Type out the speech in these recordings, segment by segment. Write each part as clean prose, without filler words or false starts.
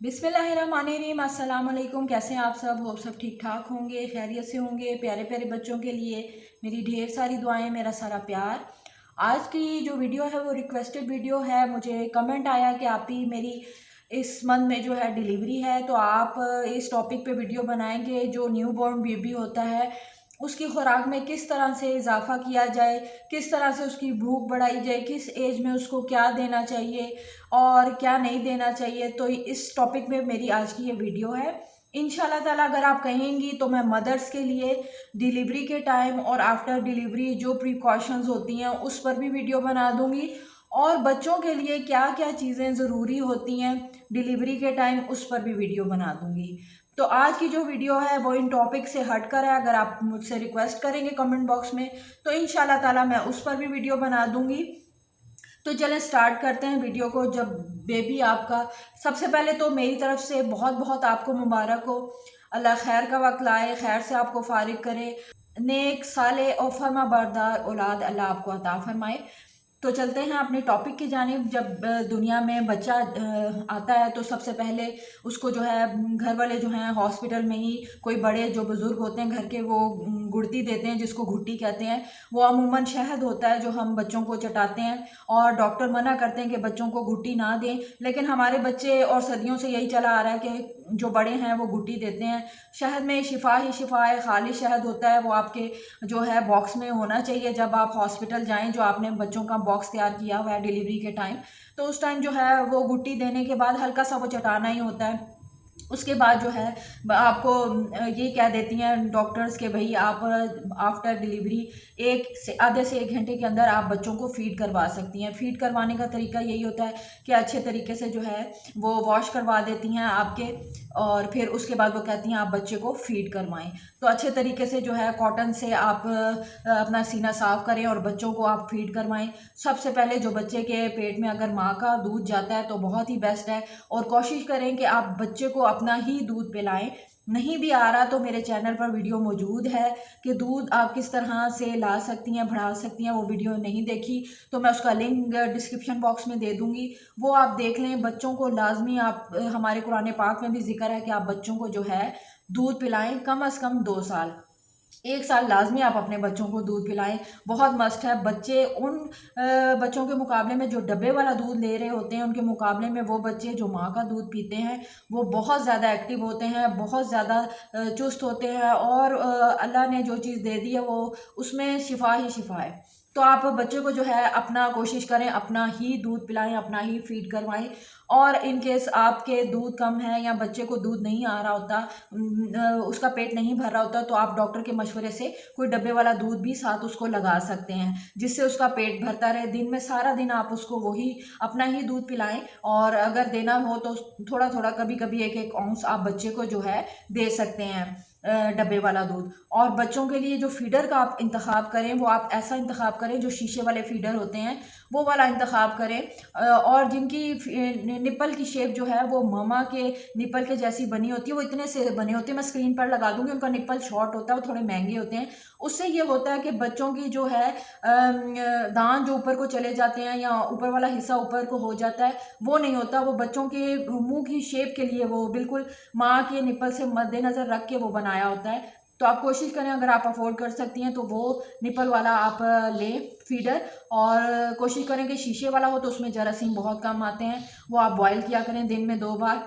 बिस्मिल्लाहिर्रहमानिर्रहीम। अस्सलाम वालेकुम। कैसे हैं आप सब? होप सब ठीक ठाक होंगे, खैरियत से होंगे। प्यारे प्यारे बच्चों के लिए मेरी ढेर सारी दुआएं, मेरा सारा प्यार। आज की जो वीडियो है वो रिक्वेस्टेड वीडियो है। मुझे कमेंट आया कि आप ही मेरी इस मंथ में जो है डिलीवरी है, तो आप इस टॉपिक पे वीडियो बनाएंगे जो न्यू बॉर्न बेबी होता है उसकी खुराक में किस तरह से इजाफा किया जाए, किस तरह से उसकी भूख बढ़ाई जाए, किस एज में उसको क्या देना चाहिए और क्या नहीं देना चाहिए। तो इस टॉपिक में मेरी आज की ये वीडियो है। इंशाल्लाह ताला अगर आप कहेंगी तो मैं मदर्स के लिए डिलीवरी के टाइम और आफ्टर डिलीवरी जो प्रिकॉशंस होती हैं उस पर भी वीडियो बना दूंगी, और बच्चों के लिए क्या क्या चीज़ें ज़रूरी होती हैं डिलीवरी के टाइम उस पर भी वीडियो बना दूंगी। तो आज की जो वीडियो है वो इन टॉपिक से हट कर है। अगर आप मुझसे रिक्वेस्ट करेंगे कमेंट बॉक्स में तो इंशाल्लाह ताला मैं उस पर भी वीडियो बना दूंगी। तो चलें स्टार्ट करते हैं वीडियो को। जब बेबी आपका, सबसे पहले तो मेरी तरफ से बहुत बहुत आपको मुबारक हो। अल्लाह खैर का वक्त लाए, खैर से आपको फारिग करे, नेक साले और फर्मा बरदार औलाद अल्लाह आपको अता फरमाए। तो चलते हैं अपने टॉपिक की जानिब। जब दुनिया में बच्चा आता है तो सबसे पहले उसको जो है घर वाले जो हैं हॉस्पिटल में ही कोई बड़े जो बुज़ुर्ग होते हैं घर के, वो गुड़ती देते हैं जिसको घुट्टी कहते हैं। वो अमूमन शहद होता है जो हम बच्चों को चटाते हैं, और डॉक्टर मना करते हैं कि बच्चों को घुट्टी ना दें, लेकिन हमारे बच्चे और सदियों से यही चला आ रहा है कि जो बड़े हैं वो घुट्टी देते हैं। शहद में शिफा ही शिफा है, खाली शहद होता है, वो आपके जो है बॉक्स में होना चाहिए। जब आप हॉस्पिटल जाएं, जो आपने बच्चों का बॉक्स तैयार किया हुआ है डिलीवरी के टाइम, तो उस टाइम जो है वो गुट्टी देने के बाद हल्का सा वो चटाना ही होता है। उसके बाद जो है आपको ये कह देती हैं डॉक्टर्स के भाई आप आफ्टर डिलीवरी एक से आधे से एक घंटे के अंदर आप बच्चों को फीड करवा सकती हैं। फीड करवाने का तरीका यही होता है कि अच्छे तरीके से जो है वो वॉश करवा देती हैं आपके, और फिर उसके बाद वो कहती हैं आप बच्चे को फीड करवाएं। तो अच्छे तरीके से जो है कॉटन से आप अपना सीना साफ करें और बच्चों को आप फीड करवाएं। सबसे पहले जो बच्चे के पेट में अगर माँ का दूध जाता है तो बहुत ही बेस्ट है, और कोशिश करें कि आप बच्चे को अपना ही दूध पिलाएं। नहीं भी आ रहा तो मेरे चैनल पर वीडियो मौजूद है कि दूध आप किस तरह से ला सकती हैं, बढ़ा सकती हैं। वो वीडियो नहीं देखी तो मैं उसका लिंक डिस्क्रिप्शन बॉक्स में दे दूंगी, वो आप देख लें। बच्चों को लाजमी आप, हमारे कुरान पाक में भी जिक्र है कि आप बच्चों को जो है दूध पिलाएं कम से कम 2 साल, 1 साल लाजमी आप अपने बच्चों को दूध पिलाएं, बहुत मस्ट है। बच्चे उन बच्चों के मुकाबले में जो डब्बे वाला दूध ले रहे होते हैं, उनके मुकाबले में वो बच्चे जो माँ का दूध पीते हैं वो बहुत ज़्यादा एक्टिव होते हैं, बहुत ज़्यादा चुस्त होते हैं, और अल्लाह ने जो चीज़ दे दी है वो उसमें शिफा ही शिफा है। तो आप बच्चे को जो है अपना कोशिश करें अपना ही दूध पिलाएं, अपना ही फीड करवाएं। और इन केस आपके दूध कम है या बच्चे को दूध नहीं आ रहा होता, उसका पेट नहीं भर रहा होता, तो आप डॉक्टर के मशवरे से कोई डब्बे वाला दूध भी साथ उसको लगा सकते हैं जिससे उसका पेट भरता रहे। दिन में सारा दिन आप उसको वही अपना ही दूध पिलाएं, और अगर देना हो तो थोड़ा थोड़ा कभी कभी एक एक औंस आप बच्चे को जो है दे सकते हैं डब्बे वाला दूध। और बच्चों के लिए जो फीडर का आप इंतखाब करें वो आप ऐसा इंतखाब करें जो शीशे वाले फीडर होते हैं वो वाला इंतखाब करें, और जिनकी निप्पल की शेप जो है वो ममा के निप्पल के जैसी बनी होती है। वो इतने से बने होते हैं, मैं स्क्रीन पर लगा दूंगी, उनका निप्पल शॉर्ट होता है, वो थोड़े महंगे होते हैं। उससे ये होता है कि बच्चों की जो है दांत जो ऊपर को चले जाते हैं या ऊपर वाला हिस्सा ऊपर को हो जाता है वो नहीं होता। वो बच्चों के मुंह की शेप के लिए वो बिल्कुल माँ के निप्पल से मद्देनज़र रख के वो बनाया होता है। तो आप कोशिश करें, अगर आप अफोर्ड कर सकती हैं तो वो निपल वाला आप लें फीडर, और कोशिश करें कि शीशे वाला हो तो उसमें जरासीम बहुत कम आते हैं। वो आप बॉयल किया करें दिन में 2 बार।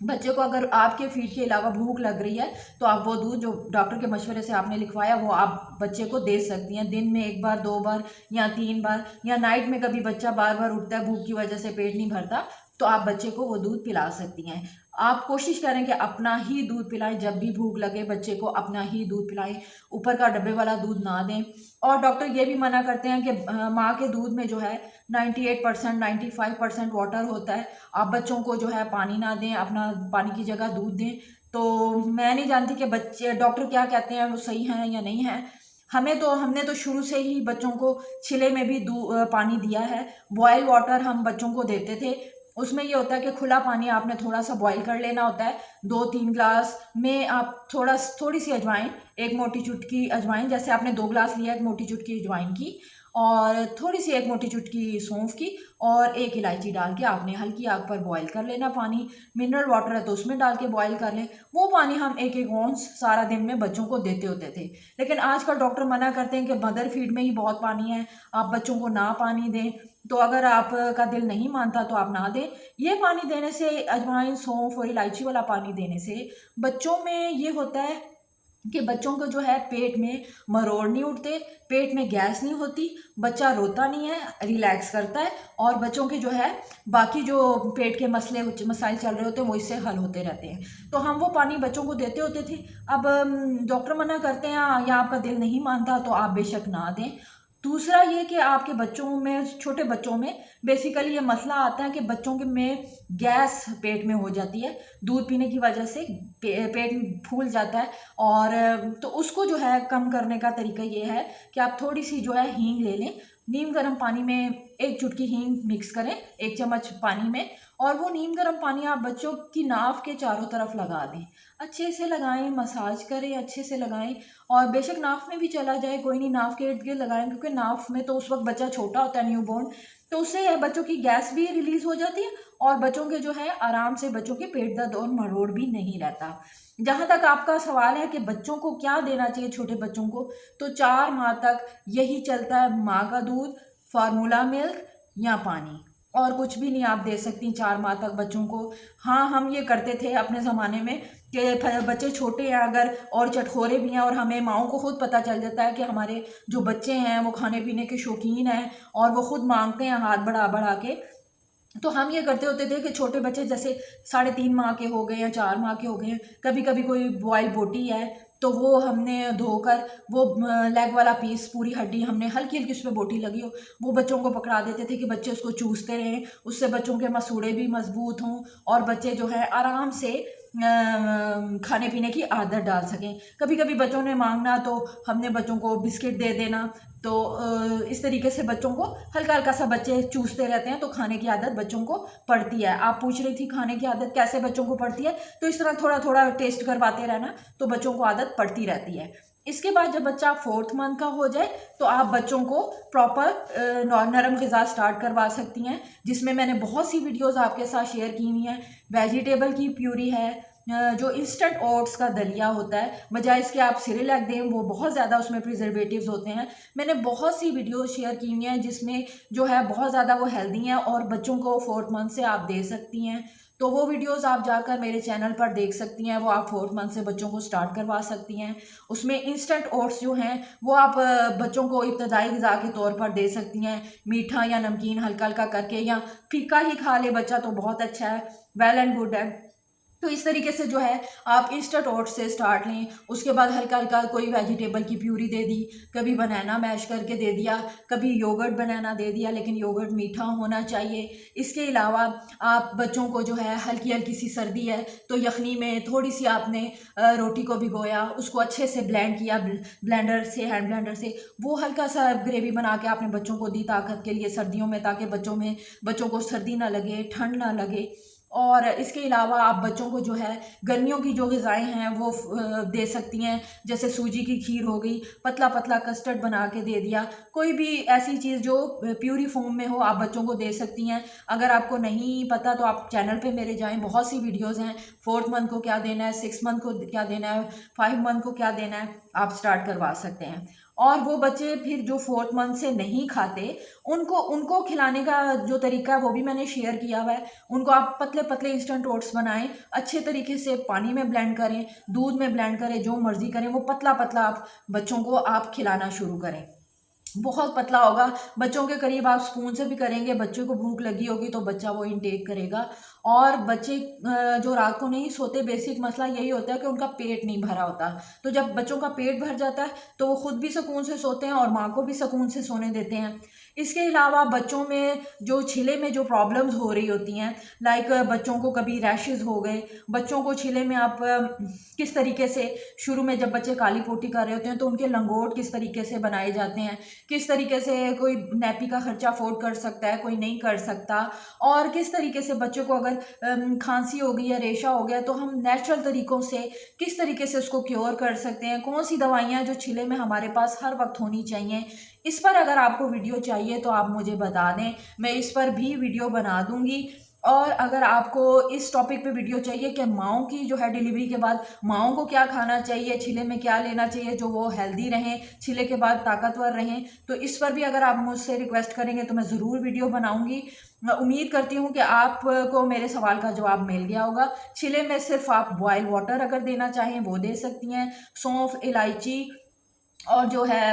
बच्चे को अगर आपके फीड के अलावा भूख लग रही है तो आप वो दूध जो डॉक्टर के मशवरे से आपने लिखवाया वो आप बच्चे को दे सकती हैं दिन में 1 बार 2 बार या 3 बार, या नाइट में कभी बच्चा बार बार उठता है भूख की वजह से, पेट नहीं भरता, तो आप बच्चे को वो दूध पिला सकती हैं। आप कोशिश करें कि अपना ही दूध पिलाएं, जब भी भूख लगे बच्चे को अपना ही दूध पिलाएं, ऊपर का डब्बे वाला दूध ना दें। और डॉक्टर ये भी मना करते हैं कि माँ के दूध में जो है 98% 95% वाटर होता है। आप बच्चों को जो है पानी ना दें, अपना पानी की जगह दूध दें। तो मैं नहीं जानती कि बच्चे डॉक्टर क्या कहते हैं वो सही हैं या नहीं है। हमने तो शुरू से ही बच्चों को छिले में भी पानी दिया है। बॉयल वाटर हम बच्चों को देते थे, उसमें ये होता है कि खुला पानी आपने थोड़ा सा बॉईल कर लेना होता है। 2-3 ग्लास में आप थोड़ी सी अजवाइन, एक मोटी चुटकी अजवाइन, जैसे आपने 2 ग्लास लिया एक मोटी चुटकी अजवाइन की, और थोड़ी सी एक मोटी चुटकी सौंफ की और एक इलायची डाल के आपने हल्की आग पर बॉईल कर लेना पानी। मिनरल वाटर है तो उसमें डाल के बॉईल कर लें। वो पानी हम एक एक औंस सारा दिन में बच्चों को देते होते थे, लेकिन आजकल डॉक्टर मना करते हैं कि मदर फीड में ही बहुत पानी है, आप बच्चों को ना पानी दें। तो अगर आपका दिल नहीं मानता तो आप ना दें। ये पानी देने से, अजवाइन सौंफ और इलायची वाला पानी देने से बच्चों में ये होता है कि बच्चों को जो है पेट में मरोड़ नहीं उठते, पेट में गैस नहीं होती, बच्चा रोता नहीं है, रिलैक्स करता है और बच्चों के जो है बाकी जो पेट के मसाइल चल रहे होते हैं वो इससे हल होते रहते हैं। तो हम वो पानी बच्चों को देते होते थे। अब डॉक्टर मना करते हैं या आपका दिल नहीं मानता तो आप बेशक ना दें। दूसरा ये कि आपके बच्चों में, छोटे बच्चों में बेसिकली ये मसला आता है कि बच्चों के में गैस पेट में हो जाती है, दूध पीने की वजह से पेट फूल जाता है। और तो उसको जो है कम करने का तरीका ये है कि आप थोड़ी सी जो है हींग ले लें, नीम गर्म पानी में एक चुटकी हींग मिक्स करें 1 चम्मच पानी में, और वो नीम गर्म पानी आप बच्चों की नाक के चारों तरफ लगा दें, अच्छे से लगाएं, मसाज करें, अच्छे से लगाएं। और बेशक नाफ में भी चला जाए कोई नहीं, नाफ के इर्द गिर्द लगाएं, क्योंकि नाफ में तो उस वक्त बच्चा छोटा होता है, न्यूबॉर्न, तो उससे बच्चों की गैस भी रिलीज हो जाती है और बच्चों के जो है आराम से बच्चों के पेट दर्द और मरोड़ भी नहीं रहता। जहाँ तक आपका सवाल है कि बच्चों को क्या देना चाहिए, छोटे बच्चों को, तो 4 माह तक यही चलता है, माँ का दूध, फार्मूला मिल्क या पानी, और कुछ भी नहीं आप दे सकती 4 माह तक बच्चों को। हाँ, हम ये करते थे अपने ज़माने में कि बच्चे छोटे हैं अगर और चटखोरे भी हैं और हमें माओं को खुद पता चल जाता है कि हमारे जो बच्चे हैं वो खाने पीने के शौकीन हैं और वो खुद मांगते हैं हाथ बढ़ा बढ़ा के, तो हम ये करते होते थे कि छोटे बच्चे जैसे 3.5 माह के हो गए या 4 माह के हो गए, कभी कभी कोई बॉयल बोटी है तो वो हमने धोकर वो लेग वाला पीस, पूरी हड्डी हमने हल्की हल्की उस पर बोटी लगी हो, वो बच्चों को पकड़ा देते थे कि बच्चे उसको चूसते रहें, उससे बच्चों के मसूड़े भी मजबूत हों और बच्चे जो है आराम से खाने पीने की आदत डाल सकें। कभी कभी बच्चों ने मांगना तो हमने बच्चों को बिस्किट दे देना, तो इस तरीके से बच्चों को हल्का हल्का सा बच्चे चूसते रहते हैं तो खाने की आदत बच्चों को पड़ती है। आप पूछ रही थी खाने की आदत कैसे बच्चों को पड़ती है, तो इस तरह थोड़ा थोड़ा टेस्ट करवाते रहना तो बच्चों को आदत पड़ती रहती है। इसके बाद जब बच्चा 4th मंथ का हो जाए तो आप बच्चों को प्रॉपर नरम ग़िज़ा स्टार्ट करवा सकती हैं, जिसमें मैंने बहुत सी वीडियोस आपके साथ शेयर की हुई हैं। वेजिटेबल की प्यूरी है, जो इंस्टेंट ओट्स का दलिया होता है, बजाय इसके आप सिरेलैक दें, वो बहुत ज़्यादा उसमें प्रिजर्वेटिव्स होते हैं। मैंने बहुत सी वीडियो शेयर की हुई हैं जिसमें जो है बहुत ज़्यादा वो हेल्दी हैं और बच्चों को 4th मंथ से आप दे सकती हैं। तो वो वीडियोस आप जाकर मेरे चैनल पर देख सकती हैं, वो आप 4th मंथ से बच्चों को स्टार्ट करवा सकती हैं। उसमें इंस्टेंट ओट्स जो हैं वो आप बच्चों को इब्तदाई ग़िज़ा के तौर पर दे सकती हैं, मीठा या नमकीन हल्का हल्का करके, या फीका ही खा ले बच्चा तो बहुत अच्छा है, वेल एंड गुड है। तो इस तरीके से जो है आप इंस्टेंट ओट्स से स्टार्ट लें। उसके बाद हल्का हल्का कोई वेजिटेबल की प्यूरी दे दी, कभी बनाना मैश करके दे दिया, कभी योगर्ट बनाना दे दिया, लेकिन योगर्ट मीठा होना चाहिए। इसके अलावा आप बच्चों को जो है हल्की हल्की सी सर्दी है तो यखनी में थोड़ी सी आपने रोटी को भिगोया, उसको अच्छे से ब्लेंड किया ब्लेंडर से, हैंड ब्लेंडर से, वो हल्का सा ग्रेवी बना के आपने बच्चों को दी ताकत के लिए सर्दियों में, ताकि बच्चों को सर्दी ना लगे, ठंड ना लगे। और इसके अलावा आप बच्चों को जो है गर्मियों की जो ग़िज़ाएँ हैं वो दे सकती हैं, जैसे सूजी की खीर हो गई, पतला पतला कस्टर्ड बना के दे दिया, कोई भी ऐसी चीज़ जो प्यूरी फॉर्म में हो आप बच्चों को दे सकती हैं। अगर आपको नहीं पता तो आप चैनल पे मेरे जाएं, बहुत सी वीडियोस हैं, 4th मंथ को क्या देना है, 6th मंथ को क्या देना है, 5 मंथ को क्या देना है, आप स्टार्ट करवा सकते हैं। और वो बच्चे फिर जो 4th मंथ से नहीं खाते, उनको खिलाने का जो तरीका है वो भी मैंने शेयर किया हुआ है। उनको आप पतले पतले इंस्टेंट ओट्स बनाएं, अच्छे तरीके से पानी में ब्लेंड करें, दूध में ब्लेंड करें, जो मर्ज़ी करें, वो पतला पतला आप बच्चों को आप खिलाना शुरू करें। बहुत पतला होगा, बच्चों के करीब आप स्पून से भी करेंगे, बच्चे को भूख लगी होगी तो बच्चा वो इनटेक करेगा। और बच्चे जो रात को नहीं सोते, बेसिक मसला यही होता है कि उनका पेट नहीं भरा होता। तो जब बच्चों का पेट भर जाता है तो वो खुद भी सुकून से सोते हैं और माँ को भी सुकून से सोने देते हैं। इसके अलावा बच्चों में जो छिले में जो प्रॉब्लम्स हो रही होती हैं, लाइक बच्चों को कभी रैशेज़ हो गए, बच्चों को छिले में आप किस तरीके से, शुरू में जब बच्चे काली पोटी कर रहे होते हैं तो उनके लंगोट किस तरीके से बनाए जाते हैं, किस तरीके से कोई नैपी का खर्चा अफोर्ड कर सकता है, कोई नहीं कर सकता, और किस तरीके से बच्चों को अगर अगर खांसी हो गई या रेशा हो गया तो हम नेचुरल तरीक़ों से किस तरीके से उसको क्योर कर सकते हैं, कौन सी दवाइयाँ जो छिले में हमारे पास हर वक्त होनी चाहिए। इस पर अगर आपको वीडियो चाहिए तो आप मुझे बता दें, मैं इस पर भी वीडियो बना दूँगी। और अगर आपको इस टॉपिक पे वीडियो चाहिए कि माँओं की जो है डिलीवरी के बाद माँओं को क्या खाना चाहिए, छिले में क्या लेना चाहिए जो वो हेल्दी रहें, छिले के बाद ताकतवर रहें, तो इस पर भी अगर आप मुझसे रिक्वेस्ट करेंगे तो मैं ज़रूर वीडियो बनाऊँगी। मैं उम्मीद करती हूँ कि आपको मेरे सवाल का जवाब मिल गया होगा। छिले में सिर्फ़ आप बॉयल वाटर अगर देना चाहें वो दे सकती हैं, सौंफ, इलायची और जो है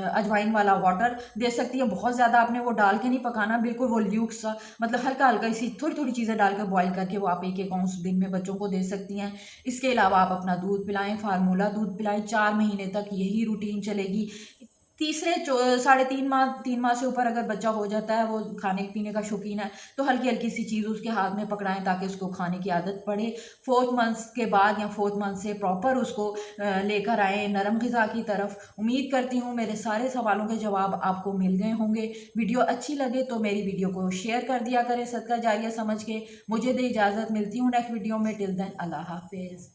अजवाइन वाला वाटर दे सकती है। बहुत ज़्यादा आपने वो डाल के नहीं पकाना, बिल्कुल वो ल्यूक सा, मतलब हल्का-हल्का इसी थोड़ी-थोड़ी चीज़ें डालकर बॉयल करके वो आप 1-1 औंस दिन में बच्चों को दे सकती हैं। इसके अलावा आप अपना दूध पिलाएँ, फ़ॉर्मूला दूध पिलाएँ, 4 महीने तक यही रूटीन चलेगी। तीसरे 3 माह से ऊपर अगर बच्चा हो जाता है, वो खाने-पीने का शौकीन है, तो हल्की-हल्की सी चीज़ उसके हाथ में पकड़ाएँ ताकि उसको खाने की आदत पड़े। 4th मंथ के बाद या 4th मंथ से प्रॉपर उसको लेकर आएँ नरम ग़िज़ा की तरफ। उम्मीद करती हूँ मेरे सारे सवालों के जवाब आपको मिल गए होंगे। वीडियो अच्छी लगे तो मेरी वीडियो को शेयर कर दिया करें सदका जारिया समझ के। मुझे दें इजाज़त, मिलती हूँ नेक्स्ट वीडियो में। टिल देन अल्लाह हाफ़िज़।